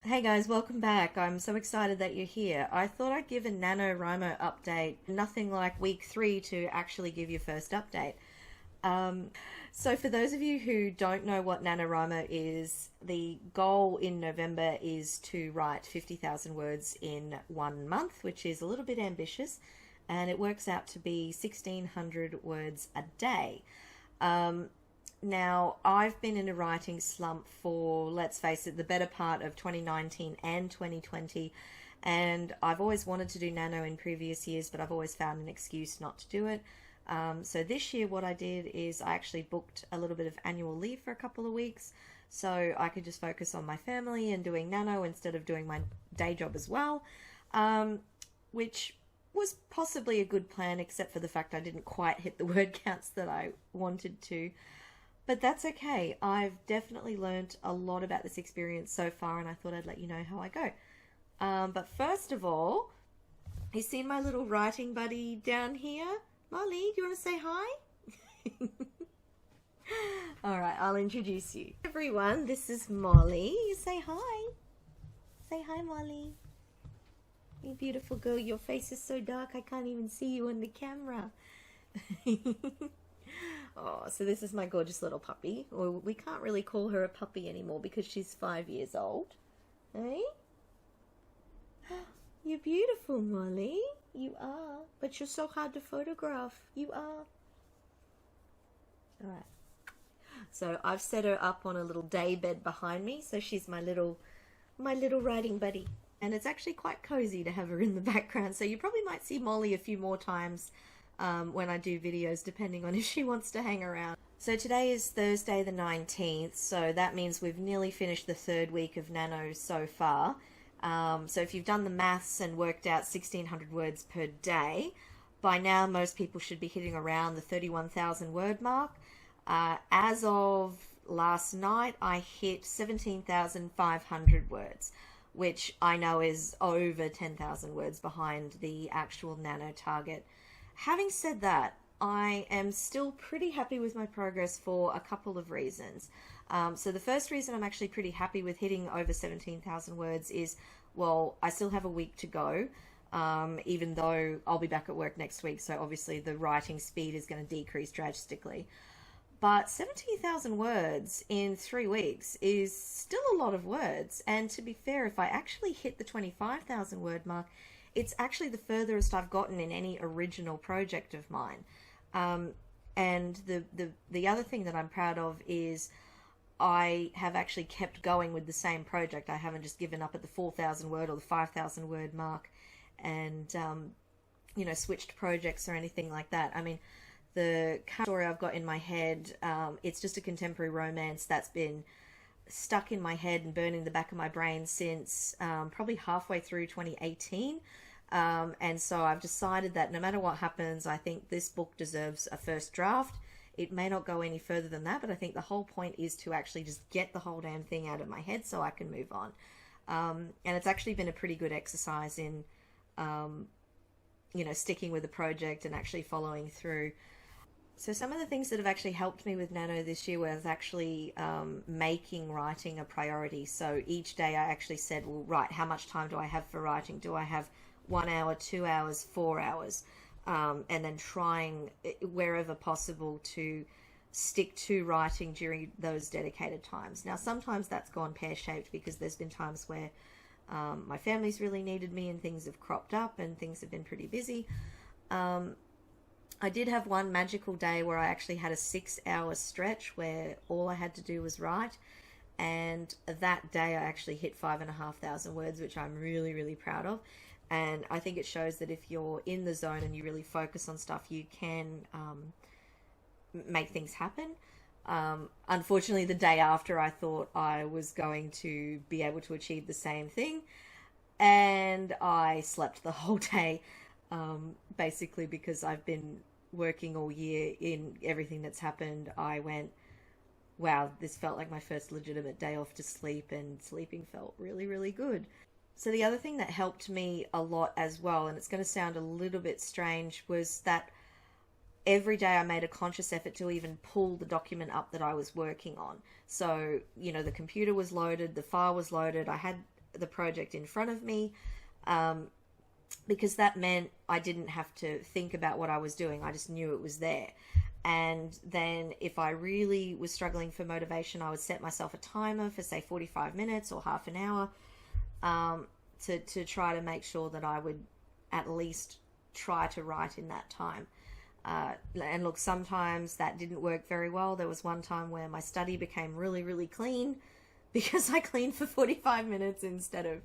Hey guys, welcome back. I'm so excited that you're here. I thought I'd give a NaNoWriMo update. Nothing like week 3 to actually give your first update. Um, so for those of you who don't know what NaNoWriMo is, the goal in November is to write 50,000 words in 1 month, which is a little bit ambitious, and it works out to be 1,600 words a day. Now, I've been in a writing slump for, let's face it, the better part of 2019 and 2020, and I've always wanted to do Nano in previous years, but I've always found an excuse not to do it. So this year what I did is I actually booked a little bit of annual leave for a couple of weeks so I could just focus on my family and doing Nano instead of doing my day job as well, which was possibly a good plan except for the fact I didn't quite hit the word counts that I wanted to. But that's okay. I've definitely learnt a lot about this experience so far, and I thought I'd let you know how I go. But first of all, you seen my little writing buddy down here? Molly, do you want to say hi? All right, I'll introduce you. Everyone, this is Molly. You say hi. Say hi, Molly. You beautiful girl. Your face is so dark I can't even see you on the camera. Oh, so this is my gorgeous little puppy. Well, we can't really call her a puppy anymore because she's 5 years old. Hey? You're beautiful, Molly. You are. But you're so hard to photograph. You are. Alright. So I've set her up on a little day bed behind me. So she's my little writing buddy. And it's actually quite cozy to have her in the background. So you probably might see Molly a few more times when I do videos, depending on if she wants to hang around. So today is Thursday the 19th, so that means we've nearly finished the third week of Nano so far. So if you've done the maths and worked out 1,600 words per day, by now most people should be hitting around the 31,000 word mark. As of last night, I hit 17,500 words, which I know is over 10,000 words behind the actual Nano target. Having said that, I am still pretty happy with my progress for a couple of reasons. So the first reason I'm actually pretty happy with hitting over 17,000 words is, well, I still have a week to go, even though I'll be back at work next week, so obviously the writing speed is going to decrease drastically. But 17,000 words in 3 weeks is still a lot of words, and to be fair, if I actually hit the 25,000 word mark, it's actually the furthest I've gotten in any original project of mine. And the other thing that I'm proud of is I have actually kept going with the same project. I haven't just given up at the 4,000 word or the 5,000 word mark and, you know, switched projects or anything like that. I mean, the story I've got in my head, it's just a contemporary romance that's been stuck in my head and burning the back of my brain since probably halfway through 2018. And so I've decided that no matter what happens, I think this book deserves a first draft. It may not go any further than that, but I think the whole point is to actually just get the whole damn thing out of my head so I can move on. And it's actually been a pretty good exercise in, you know, sticking with the project and actually following through. So some of the things that have actually helped me with Nano this year was actually making writing a priority. So each day I actually said, well, right, how much time do I have for writing? Do I have 1 hour, 2 hours, 4 hours? And then trying wherever possible to stick to writing during those dedicated times. Now, sometimes that's gone pear-shaped because there's been times where my family's really needed me and things have cropped up and things have been pretty busy. I did have one magical day where I actually had a 6-hour stretch where all I had to do was write. And that day I actually hit 5,500 words, which I'm really, really proud of. And I think it shows that if you're in the zone and you really focus on stuff, you can make things happen. Unfortunately, the day after, I thought I was going to be able to achieve the same thing. And I slept the whole day, basically because I've been working all year in everything that's happened. I went, wow, this felt like my first legitimate day off to sleep, and sleeping felt really, really good. So the other thing that helped me a lot as well, and it's going to sound a little bit strange, was that every day I made a conscious effort to even pull the document up that I was working on. So, you know, the computer was loaded, the file was loaded, I had the project in front of me, because that meant I didn't have to think about what I was doing. I just knew it was there. And then if I really was struggling for motivation, I would set myself a timer for, say, 45 minutes or half an hour, to try to make sure that I would at least try to write in that time. And look, sometimes that didn't work very well. There was one time where my study became really, really clean because I cleaned for 45 minutes instead of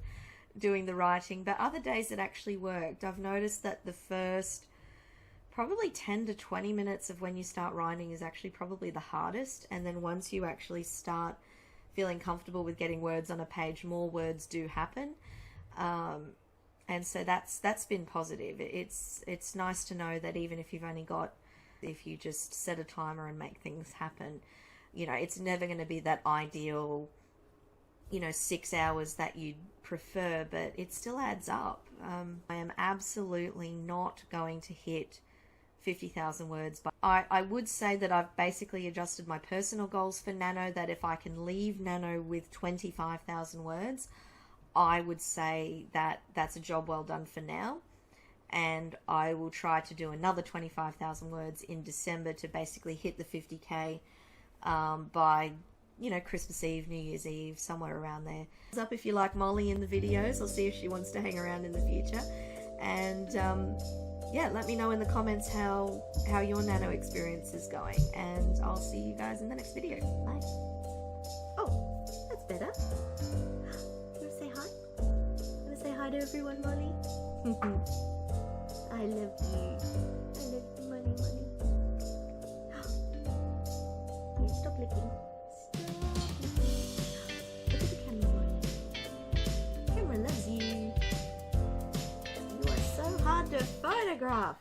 doing the writing. But other days it actually worked. I've noticed that the first probably 10 to 20 minutes of when you start writing is actually probably the hardest. And then once you actually start feeling comfortable with getting words on a page, more words do happen. And so that's been positive. It's nice to know that even if you've only got, if you just set a timer and make things happen, you know, it's never going to be that ideal, 6 hours that you'd prefer, but it still adds up. I am absolutely not going to hit 50,000 words, but I would say that I've basically adjusted my personal goals for Nano, that if I can leave Nano with 25,000 words, I would say that that's a job well done for now. And I will try to do another 25,000 words in December to basically hit the 50K by, Christmas Eve, New Year's Eve, somewhere around there. Thumbs up if you like Molly in the videos. I'll see if she wants to hang around in the future. And yeah, let me know in the comments how your Nano experience is going. And I'll see you guys in the next video. Bye. Oh, that's better. Hi to everyone, Molly. I love you. I love you, Molly. Yeah, stop licking. Look at the camera, Molly. The camera loves you. You are so hard to photograph.